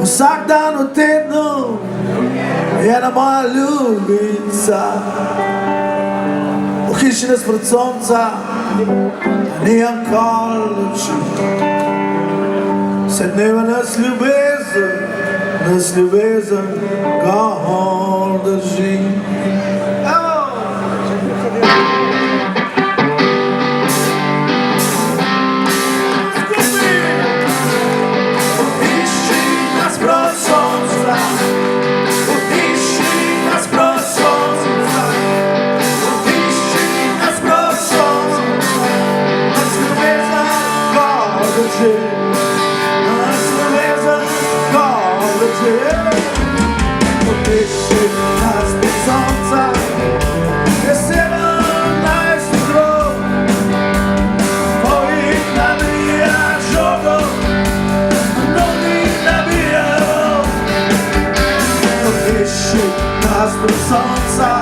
Vsak dan v tednu je ena moja ljubica. V hiši nasprot sonca nimam kol luči. Vse dneve nas ljubezen gor drži. Potešči nas do sonca, je 17. krog, ovih nabija žogo, mnogih nabija rog. Potešči nas do sonca.